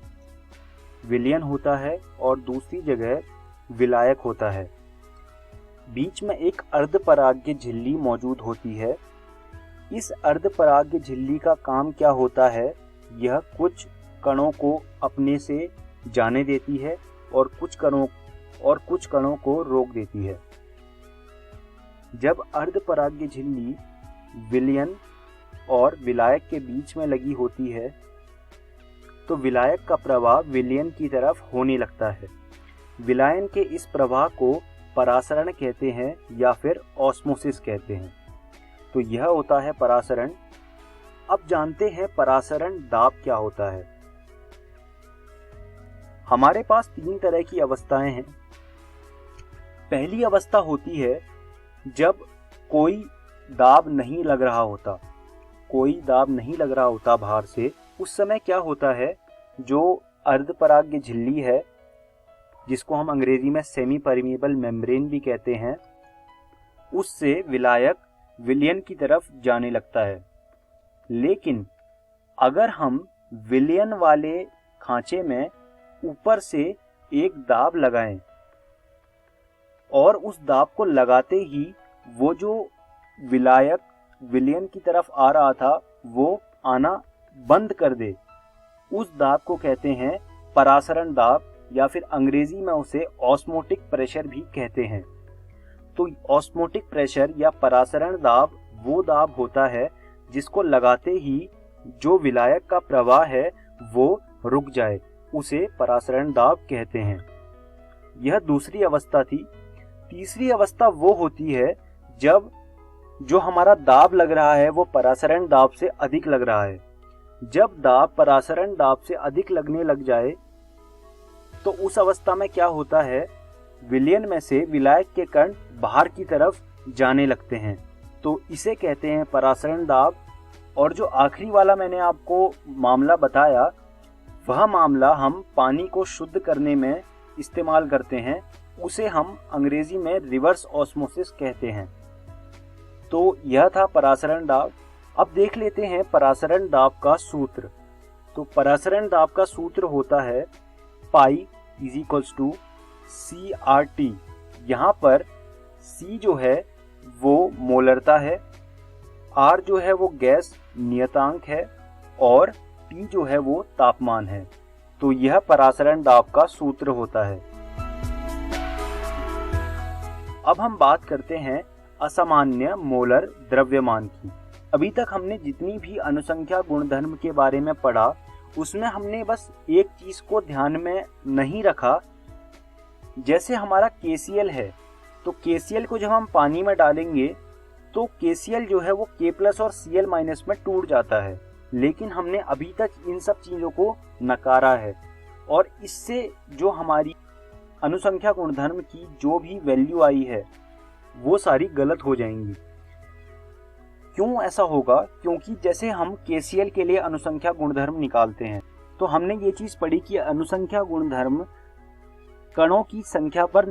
विलयन होता है और दूसरी जगह विलायक होता है। बीच में एक अर्धपराग्य झिल्ली मौजूद होती है। इस अर्धपराग्य झिल्ली का काम क्या होता है, यह कुछ कणों को अपने से जाने देती है और कुछ कणों को रोक देती है। जब अर्धपराग्य झिल्ली विलयन और विलायक के बीच में लगी होती है तो विलायक का प्रवाह विलयन की तरफ होने लगता है। विलायन के इस प्रवाह को परासरण कहते हैं या फिर ऑस्मोसिस कहते हैं। तो यह होता है परासरण। अब जानते हैं परासरण दाब क्या होता है। हमारे पास 3 तरह की अवस्थाएं हैं। पहली अवस्था होती है जब कोई दाब नहीं लग रहा होता, बाहर से। उस समय क्या होता है, जो अर्धपराग्य झिल्ली है जिसको हम अंग्रेजी में सेमी परमिएबल मेम्ब्रेन भी कहते हैं, उससे विलायक विलयन की तरफ जाने लगता है। लेकिन अगर हम विलयन वाले खांचे में ऊपर से एक दाब लगाएं और उस दाब को लगाते ही वो जो विलायक विलयन की तरफ आ रहा था वो आना बंद कर दे, उस दाब को कहते हैं परासरण दाब, या फिर अंग्रेजी में उसे ऑस्मोटिक प्रेशर भी कहते हैं। तो ऑस्मोटिक प्रेशर या परासरण दाब वो दाब होता है जिसको लगाते ही जो विलायक का प्रवाह है वो रुक जाए, उसे परासरण दाब कहते हैं। यह दूसरी अवस्था थी। तीसरी अवस्था वो होती है जब जो हमारा दाब लग रहा है वो परासरण दाब से अधिक लग रहा है। जब दाब परासरण दाब से अधिक लगने लग जाए तो उस अवस्था में क्या होता है, विलयन में से विलायक के कण बाहर की तरफ जाने लगते हैं। तो इसे कहते हैं परासरण दाब और जो आखिरी वाला मैंने आपको मामला बताया, वह मामला हम पानी को शुद्ध करने में इस्तेमाल करते हैं। उसे हम अंग्रेजी में रिवर्स ऑस्मोसिस कहते हैं। तो यह था परासरण दाब। अब देख लेते हैं परासरण दाब का सूत्र। तो परासरण दाब का सूत्र होता है pi is equals to CRT। यहाँ पर C जो है वो मोलरता है, R जो है वो गैस नियतांक है और T जो है वो तापमान है। तो यह परासरण दाब का सूत्र होता है। अब हम बात करते हैं असामान्य मोलर द्रव्यमान की। अभी तक हमने जितनी भी अनुसंख्या गुणधर्म के बारे में पढ़ा, उसमें हमने बस एक चीज को ध्यान में नहीं रखा। जैसे हमारा KCl है, तो KCl को जब हम पानी में डालेंगे तो KCl जो है वो K+ और Cl- में टूट जाता है। लेकिन हमने अभी तक इन सब चीजों को नकारा है और इससे जो हमारी अनुसंख्या गुणधर्म की जो भी वैल्यू आई है वो सारी गलत हो जाएंगी। क्यों ऐसा होगा? क्योंकि जैसे हम KCl के लिए अनुसंख्या गुणधर्म निकालते हैं, तो हमने ये चीज पढ़ी कि अनुसंख्या गुणधर्म कणों की संख्या पर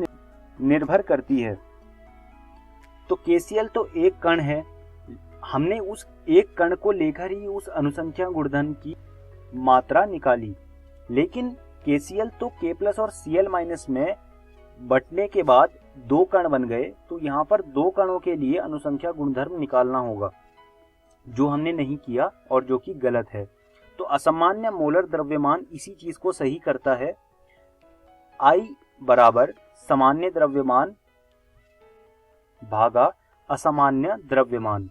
निर्भर करती है। तो KCl तो एक कण है, हमने उस एक कण को लेकर ही उस अनुसंख्या गुणधर्म की मात्रा निकाली। लेकिन KCl तो K+ और Cl- में बटने के बाद दो कण बन गए, तो यहाँ पर दो कणों के लिए अनुसंख्या गुणधर्म निकालना होगा, जो हमने नहीं किया और जो कि गलत है। तो असामान्य मोलर द्रव्यमान इसी चीज को सही करता है। I बराबर सामान्य द्रव्यमान भागा असामान्य द्रव्यमान।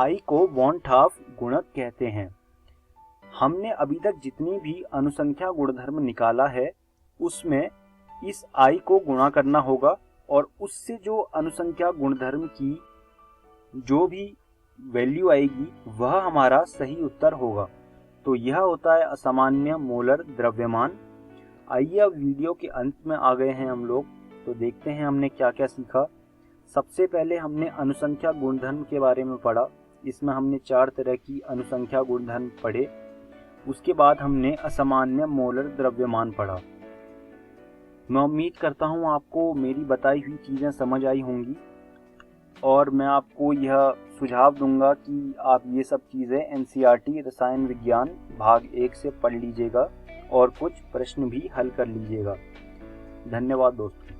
I को वॉन-हाफ गुणक कहते हैं। हमने अभी तक जितनी भी अनुसंख्या गुणधर्म निकाला है उसमें इस I को गुणा करना होगा और उससे जो अनुसंख्या गुणधर्म की जो भी वैल्यू आएगी वह हमारा सही उत्तर होगा। तो यह होता है असामान्य मोलर द्रव्यमान। आइए अब वीडियो के अंत में आ गए हैं हम लोग, तो देखते हैं हमने क्या क्या सीखा। सबसे पहले हमने अनुसंख्या गुणधर्म के बारे में पढ़ा। इसमें हमने 4 तरह की अनुसंख्या गुणधर्म पढ़े। उसके बाद हमने असामान्य मोलर द्रव्यमान पढ़ा। मैं उम्मीद करता हूँ आपको मेरी बताई हुई चीज़ें समझ आई होंगी और मैं आपको यह सुझाव दूंगा कि आप ये सब चीज़ें NCERT रसायन विज्ञान भाग 1 से पढ़ लीजिएगा और कुछ प्रश्न भी हल कर लीजिएगा। धन्यवाद दोस्तों।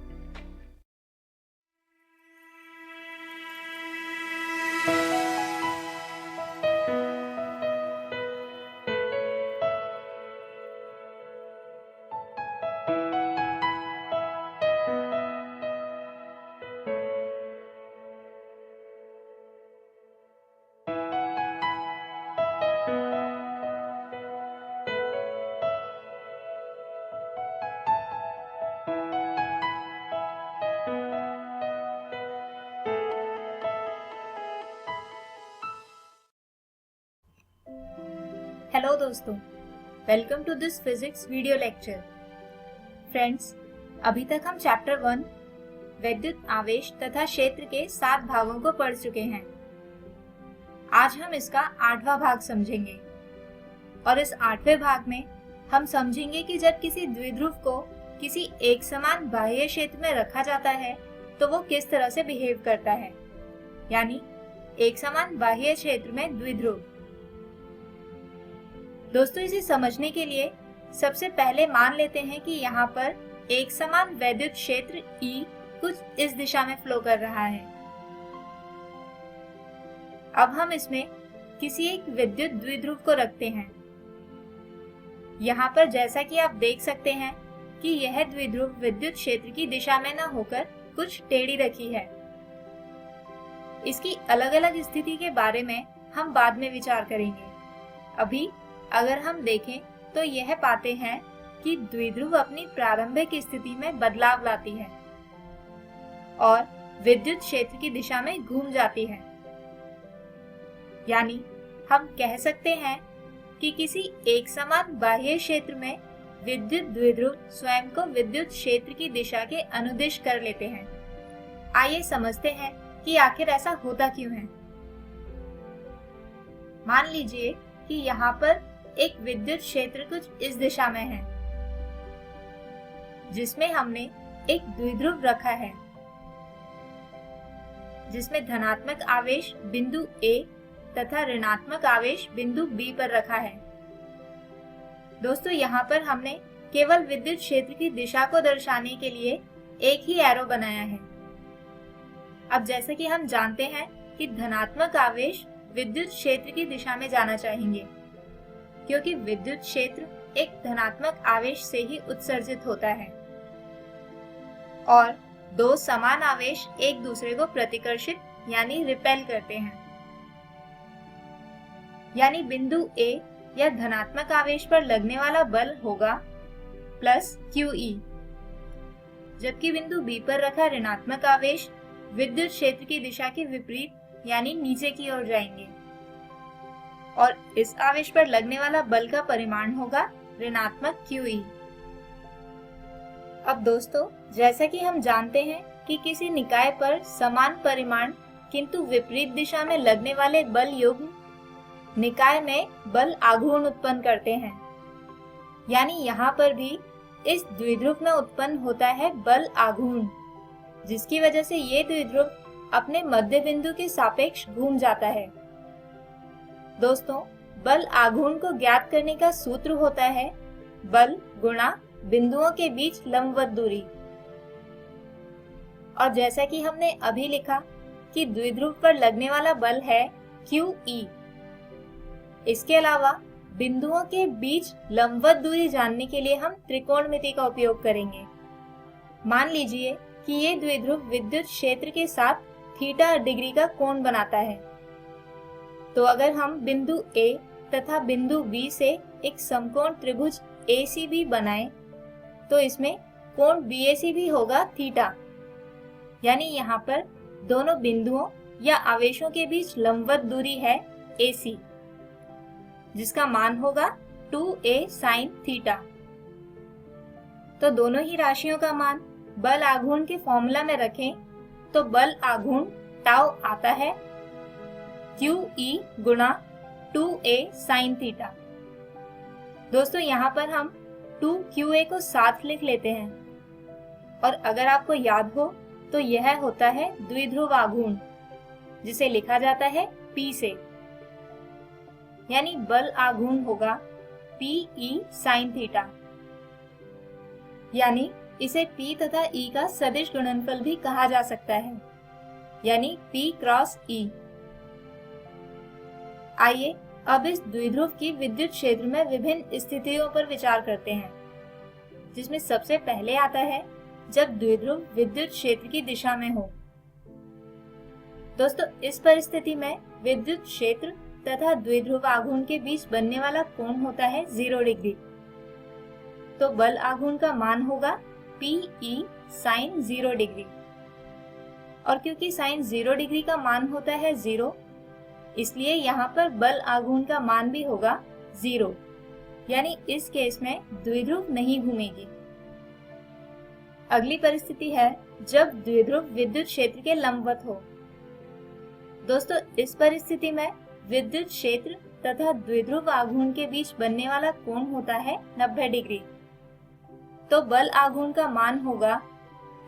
हेलो दोस्तों, welcome to this physics video lecture. Friends, अभी तक हम चैप्टर 1 विद्युत आवेश तथा क्षेत्र के 7 भागों को पढ़ चुके हैं। आज हम इसका 8वां भाग समझेंगे और इस 8वें भाग में हम समझेंगे कि जब किसी द्विध्रुव को किसी एक समान बाह्य क्षेत्र में रखा जाता है तो वो किस तरह से बिहेव करता है, यानी एक समान बाह्य क्षेत्र में द्विध्रुव। दोस्तों, इसे समझने के लिए सबसे पहले मान लेते हैं कि यहाँ पर एक समान वैद्युत क्षेत्र E कुछ इस दिशा में फ्लो कर रहा है। अब हम इसमें किसी एक विद्युत द्विध्रुव को रखते हैं। यहाँ पर जैसा कि आप देख सकते हैं कि यह द्विध्रुव विद्युत क्षेत्र की दिशा में न होकर कुछ टेढ़ी रखी है। इसकी अलग अलग स्थिति के बारे में हम बाद में विचार करेंगे। अभी अगर हम देखें तो यह पाते हैं कि द्विध्रुव अपनी प्रारंभिक स्थिति में बदलाव लाती है और विद्युत क्षेत्र की दिशा में घूम जाती है। यानी हम कह सकते हैं कि किसी एक समान बाह्य क्षेत्र में विद्युत द्विध्रुव स्वयं को विद्युत क्षेत्र की दिशा के अनुदिश कर लेते हैं। आइए समझते हैं कि आखिर ऐसा होता क्यों है। मान लीजिए कि यहाँ पर एक विद्युत क्षेत्र कुछ इस दिशा में है, जिसमें हमने एक द्विध्रुव रखा है, जिसमें धनात्मक आवेश बिंदु A तथा ऋणात्मक आवेश बिंदु B पर रखा है। दोस्तों, यहाँ पर हमने केवल विद्युत क्षेत्र की दिशा को दर्शाने के लिए एक ही एरो बनाया है। अब जैसे कि हम जानते हैं कि धनात्मक आवेश विद्युत क्षेत्र की दिशा में जाना चाहेंगे, क्योंकि विद्युत क्षेत्र एक धनात्मक आवेश से ही उत्सर्जित होता है और दो समान आवेश एक दूसरे को प्रतिकर्षित यानी रिपेल करते हैं। यानी बिंदु A या धनात्मक आवेश पर लगने वाला बल होगा प्लस QE, जबकि बिंदु B पर रखा ऋणात्मक आवेश विद्युत क्षेत्र की दिशा के विपरीत यानी नीचे की ओर जाएंगे और इस आवेश पर लगने वाला बल का परिमाण होगा ऋणात्मक QE। अब दोस्तों, जैसा कि हम जानते हैं कि किसी निकाय पर समान परिमाण किंतु विपरीत दिशा में लगने वाले बल युग्म निकाय में बल आघूर्ण उत्पन्न करते हैं। यानी यहाँ पर भी इस द्विध्रुव में उत्पन्न होता है बल आघूर्ण, जिसकी वजह से ये द्विध्रुव अपने मध्य बिंदु के सापेक्ष घूम जाता है। दोस्तों, बल आघूर्ण को ज्ञात करने का सूत्र होता है बल गुणा बिंदुओं के बीच लंबवत दूरी। और जैसा कि हमने अभी लिखा कि द्विध्रुव पर लगने वाला बल है QE। इसके अलावा बिंदुओं के बीच लंबवत दूरी जानने के लिए हम त्रिकोणमिति का उपयोग करेंगे। मान लीजिए कि ये द्विध्रुव विद्युत क्षेत्र के साथ थीटा डिग्री का कोण बनाता है। तो अगर हम बिंदु A तथा बिंदु B से एक समकोण त्रिभुज ACB बनाएं, तो इसमें कोण BAC भी होगा थीटा। यानी यहाँ पर दोनों बिंदुओं या आवेशों के बीच लंबवत दूरी है AC, जिसका मान होगा 2A sin थीटा। तो दोनों ही राशियों का मान बल आघूर्ण के फॉर्मूला में रखें तो बल आघूर्ण टाउ आता है QE गुणा 2A sin थीटा। दोस्तों, यहाँ पर हम 2QA को साथ लिख लेते हैं और अगर आपको याद हो तो यह होता है द्विध्रुव आघूर्ण, जिसे लिखा जाता है P से। यानी बल आघूर्ण होगा PE sin थीटा। यानी इसे P तथा E का सदिश गुणनफल भी कहा जा सकता है, यानी P क्रॉस E। आइए अब इस द्विध्रुव की विद्युत क्षेत्र में विभिन्न स्थितियों पर विचार करते हैं, जिसमें सबसे पहले आता है जब द्विध्रुव विद्युत क्षेत्र की दिशा में हो। दोस्तों, इस परिस्थिति में विद्युत क्षेत्र तथा द्विध्रुव आघूर्ण के बीच बनने वाला कोण होता है 0 डिग्री। तो बल आघूर्ण का मान होगा PE sin 0 डिग्री। और क्योंकि sin 0 डिग्री का मान होता है 0, इसलिए यहाँ पर बल आघूर्ण का मान भी होगा 0। यानी इस केस में द्विध्रुव नहीं घूमेगी। अगली परिस्थिति है जब द्विध्रुव विद्युत क्षेत्र के लंबवत हो। दोस्तों, इस परिस्थिति में विद्युत क्षेत्र तथा द्विध्रुव आघूर्ण के बीच बनने वाला कोण होता है 90 डिग्री। तो बल आघूर्ण का मान होगा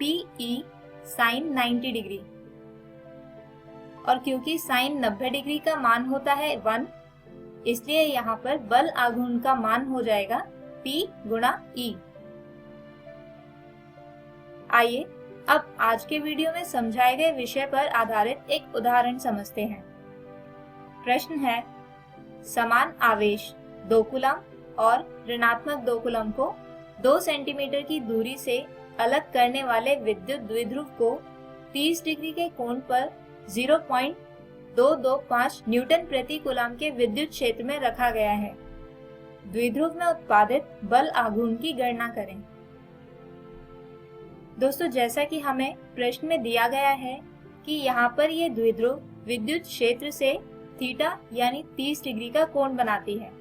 PE sin 90 डिग्री। और क्योंकि sin 90 डिग्री का मान होता है 1, इसलिए यहाँ पर बल आघूर्ण का मान हो जाएगा P गुणा E। आइए अब आज के वीडियो में समझाए गए विषय पर आधारित एक उदाहरण समझते हैं। प्रश्न है, समान आवेश 2 कूलम और ऋणात्मक 2 कूलम को 2 सेंटीमीटर की दूरी से अलग करने वाले विद्युत द्विध्रुव को 30 डिग्री के कोण पर 0.225 न्यूटन प्रति कूलम के विद्युत क्षेत्र में रखा गया है। द्विध्रुव में उत्पादित बल आघूर्ण की गणना करें। दोस्तों, जैसा कि हमें प्रश्न में दिया गया है कि यहाँ पर ये द्विध्रुव विद्युत क्षेत्र से थीटा यानी 30 डिग्री का कोण बनाती है,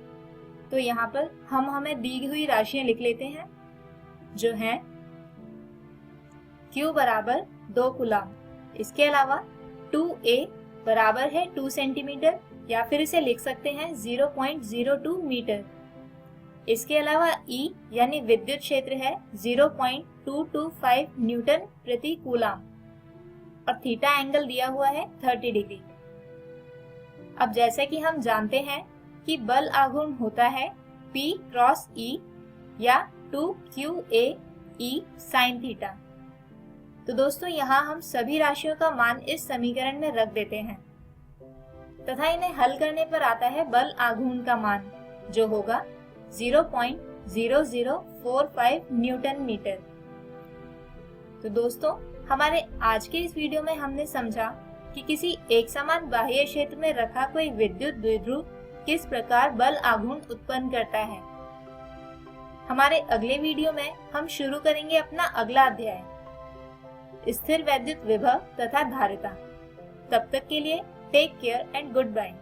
तो यहाँ पर हम हमें दी हुई राशियां लिख लेते हैं, जो हैं Q बराबर 2 कूलम। इसके अलावा 2A बराबर है 2 सेंटीमीटर या फिर इसे लिख सकते हैं 0.02 मीटर। इसके अलावा E यानी विद्युत क्षेत्र है 0.225 न्यूटन प्रति कूलाम और थीटा एंगल दिया हुआ है 30 डिग्री। अब जैसे कि हम जानते हैं कि बल आघूर्ण होता है P क्रॉस E या 2QAE sin थीटा। तो दोस्तों यहाँ हम सभी राशियों का मान इस समीकरण में रख देते हैं तथा इन्हें हल करने पर आता है बल आघूर्ण का मान, जो होगा 0.0045 न्यूटन मीटर। तो दोस्तों हमारे आज के इस वीडियो में हमने समझा कि किसी एक समान बाह्य क्षेत्र में रखा कोई विद्युत द्विध्रुव किस प्रकार बल आघूर्ण उत्पन्न करता है। हमारे अगले वीडियो में हम शुरू करेंगे अपना अगला अध्याय, स्थिर वैद्युत विभव तथा धारिता। तब तक के लिए take care and goodbye.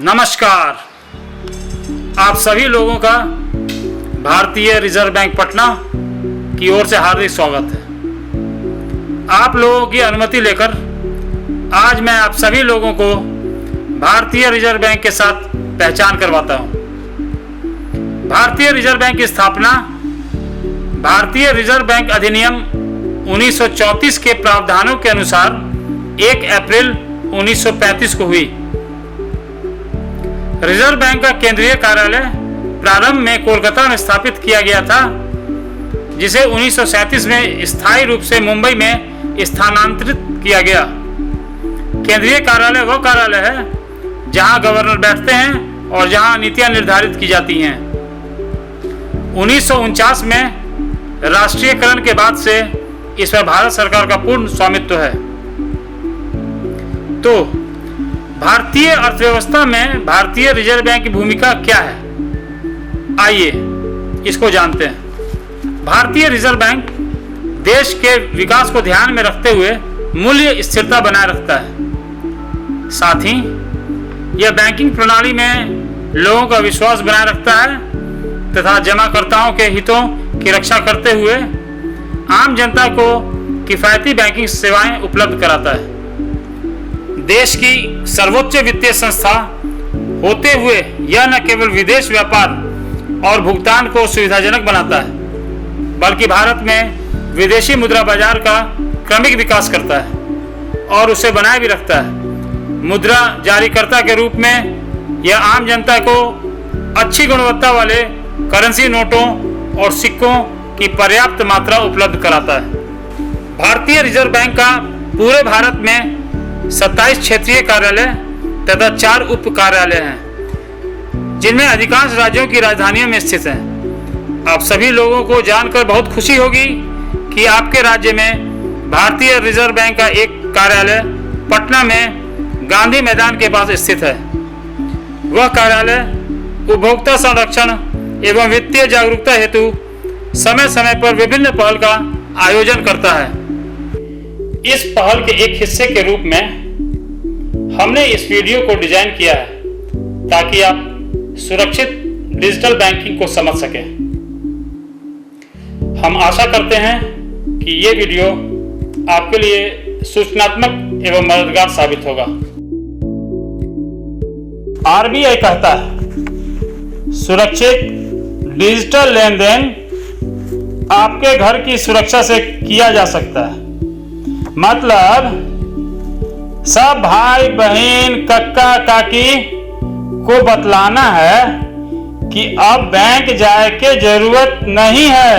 नमस्कार, आप सभी लोगों का भारतीय रिजर्व बैंक पटना की ओर से हार्दिक स्वागत है। आप लोगों की अनुमति लेकर आज मैं आप सभी लोगों को भारतीय रिजर्व बैंक के साथ पहचान करवाता हूं। भारतीय रिजर्व बैंक की स्थापना भारतीय रिजर्व बैंक अधिनियम 1934 के प्रावधानों के अनुसार 1 अप्रैल 1935 को हुई। रिजर्व बैंक का केंद्रीय कार्यालय प्रारंभ में कोलकाता में स्थापित किया गया था, जिसे 1937 में स्थायी रूप से मुंबई में स्थानांतरित किया गया। केंद्रीय कार्यालय वह कार्यालय है जहां गवर्नर बैठते हैं और जहां नीतियां निर्धारित की जाती हैं। 1949 में राष्ट्रीयकरण के बाद से इस पर भारत सरकार का पूर्ण स्वामित्व है। तो भारतीय अर्थव्यवस्था में भारतीय रिजर्व बैंक की भूमिका क्या है, आइए इसको जानते हैं। भारतीय रिजर्व बैंक देश के विकास को ध्यान में रखते हुए मूल्य स्थिरता बनाए रखता है। साथ ही यह बैंकिंग प्रणाली में लोगों का विश्वास बनाए रखता है तथा जमाकर्ताओं के हितों की रक्षा करते हुए आम जनता को किफायती बैंकिंग सेवाएं उपलब्ध कराता है। देश की सर्वोच्च वित्तीय संस्था होते हुए यह न केवल विदेश व्यापार और भुगतान को सुविधाजनक बनाता है, बल्कि भारत में विदेशी मुद्रा बाजार का क्रमिक विकास करता है और उसे बनाए भी रखता है। मुद्रा जारीकर्ता के रूप में यह आम जनता को अच्छी गुणवत्ता वाले करेंसी नोटों और सिक्कों की पर्याप्त मात्रा उपलब्ध कराता है। भारतीय रिजर्व बैंक का पूरे भारत में 27 क्षेत्रीय कार्यालय तथा 4 उप कार्यालय हैं, जिनमें अधिकांश राज्यों की राजधानियों में स्थित हैं। आप सभी लोगों को जानकर बहुत खुशी होगी कि आपके राज्य में भारतीय रिजर्व बैंक का एक कार्यालय पटना में गांधी मैदान के पास स्थित है। वह कार्यालय उपभोक्ता संरक्षण एवं वित्तीय जागरूकता हेतु समय समय पर विभिन्न पहल का आयोजन करता है। इस पहल के एक हिस्से के रूप में हमने इस वीडियो को डिजाइन किया है ताकि आप सुरक्षित डिजिटल बैंकिंग को समझ सकें। हम आशा करते हैं कि ये वीडियो आपके लिए सूचनात्मक एवं मददगार साबित होगा। आरबीआई कहता है, सुरक्षित डिजिटल लेन देन आपके घर की सुरक्षा से किया जा सकता है। मतलब सब भाई बहन कक्का काकी को बतलाना है कि अब बैंक जाए के जरूरत नहीं है,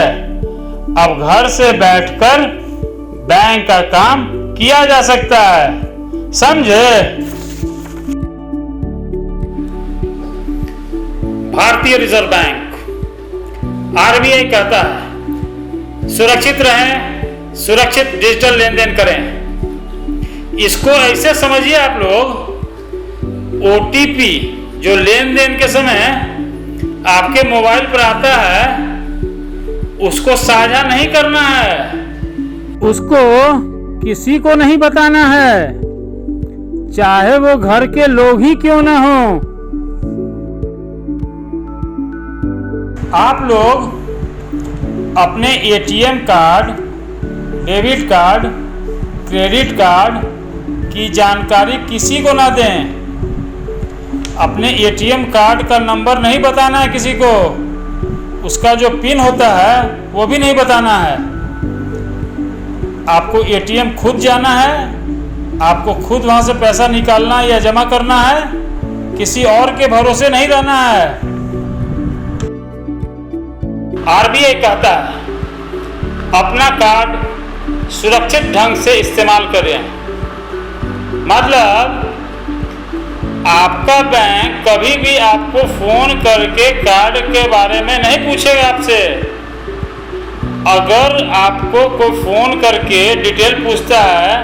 अब घर से बैठकर बैंक का काम किया जा सकता है। समझे? भारतीय रिजर्व बैंक आरबीआई कहता है, सुरक्षित रहें, सुरक्षित डिजिटल लेन देन करें। इसको ऐसे समझिए आप लोग, OTP जो लेन देन के समय आपके मोबाइल पर आता है उसको साझा नहीं करना है, उसको किसी को नहीं बताना है, चाहे वो घर के लोग ही क्यों ना हो। आप लोग अपने ATM card, debit card, credit card की जानकारी किसी को ना दें। अपने ATM कार्ड का नंबर नहीं बताना है किसी को, उसका जो पिन होता है वो भी नहीं बताना है। आपको ATM खुद जाना है, आपको खुद वहां से पैसा निकालना या जमा करना है, किसी और के भरोसे नहीं रहना है। RBI कहता है अपना कार्ड सुरक्षित ढंग से इस्तेमाल करें। मतलब आपका बैंक कभी भी आपको फोन करके कार्ड के बारे में नहीं पूछेगा आपसे। अगर आपको कोई फोन करके डिटेल पूछता है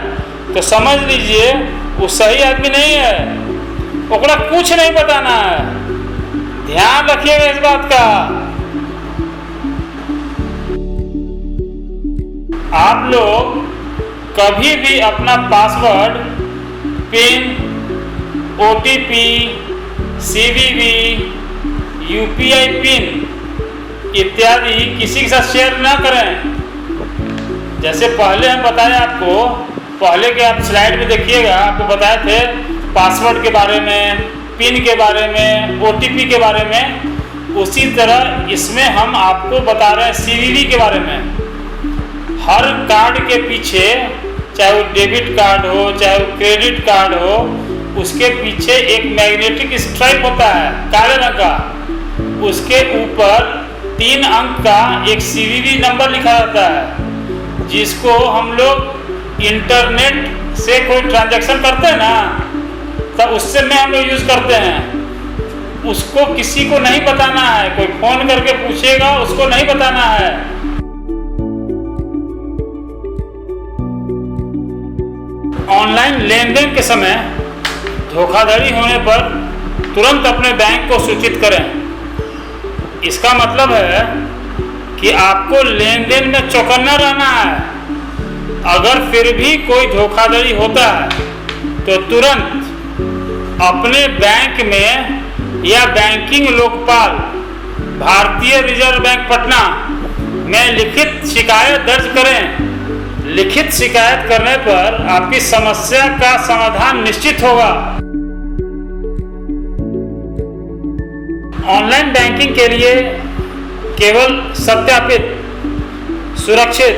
तो समझ लीजिए वो सही आदमी नहीं है, ओकरा कुछ नहीं बताना है। ध्यान रखिएगा इस बात का। आप लोग कभी भी अपना password, pin, OTP, CVV, UPI pin इत्यादि किसी के साथ शेयर ना करें। जैसे पहले हम बताए आपको, पहले के आप स्लाइड में देखिएगा, आपको बताए थे पासवर्ड के बारे में, पिन के बारे में, OTP के बारे में। उसी तरह इसमें हम आपको बता रहे हैं CVV के बारे में। हर कार्ड के पीछे, चाहे वो डेबिट कार्ड हो चाहे वो क्रेडिट कार्ड हो, उसके पीछे एक मैग्नेटिक स्ट्राइप होता है काले रंग का। उसके ऊपर 3 अंक का एक CVV नंबर लिखा रहता है, जिसको हम लोग इंटरनेट से कोई ट्रांजैक्शन करते हैं ना, तब उससे में हम लोग यूज करते हैं। उसको किसी को नहीं बताना है। कोई फोन करके पूछेगा उसको नहीं बताना है। ऑनलाइन लेन देन के समय धोखाधड़ी होने पर तुरंत अपने बैंक को सूचित करें। इसका मतलब है कि आपको लेन देन में चौकन्ना रहना है। अगर फिर भी कोई धोखाधड़ी होता है तो तुरंत अपने बैंक में या बैंकिंग लोकपाल भारतीय रिजर्व बैंक पटना में लिखित शिकायत दर्ज करें। लिखित शिकायत करने पर आपकी समस्या का समाधान निश्चित होगा। ऑनलाइन बैंकिंग के लिए केवल सत्यापित, सुरक्षित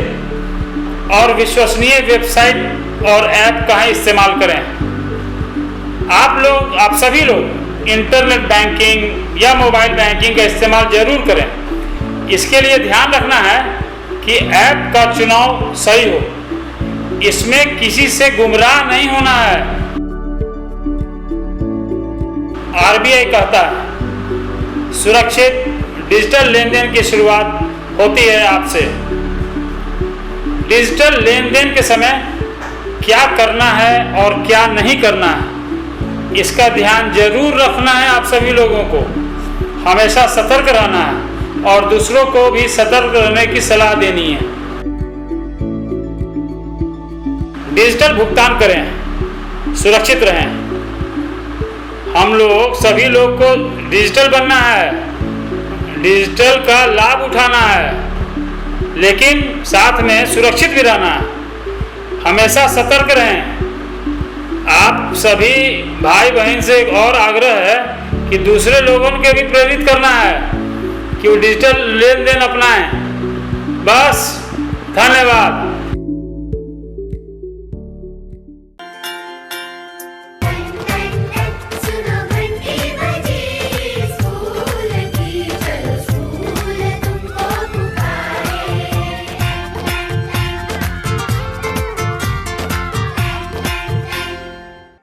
और विश्वसनीय वेबसाइट और ऐप का ही इस्तेमाल करें। आप सभी लोग इंटरनेट बैंकिंग या मोबाइल बैंकिंग का इस्तेमाल जरूर करें। इसके लिए ध्यान रखना है कि ऐप का चुनाव सही हो, इसमें किसी से गुमराह नहीं होना है। RBI कहता है सुरक्षित डिजिटल लेन देन की शुरुआत होती है आपसे। डिजिटल लेन देन के समय क्या करना है और क्या नहीं करना है, इसका ध्यान जरूर रखना है। आप सभी लोगों को हमेशा सतर्क रहना है और दूसरों को भी सतर्क रहने की सलाह देनी है। डिजिटल भुगतान करें, सुरक्षित रहें। हम लोग सभी लोग को डिजिटल बनना है, डिजिटल का लाभ उठाना है, लेकिन साथ में सुरक्षित भी रहना है। हमेशा सतर्क रहें। आप सभी भाई बहन से एक और आग्रह है कि दूसरे लोगों के भी प्रेरित करना है कि वो डिजिटल लेन देन अपनाएं। बस, धन्यवाद।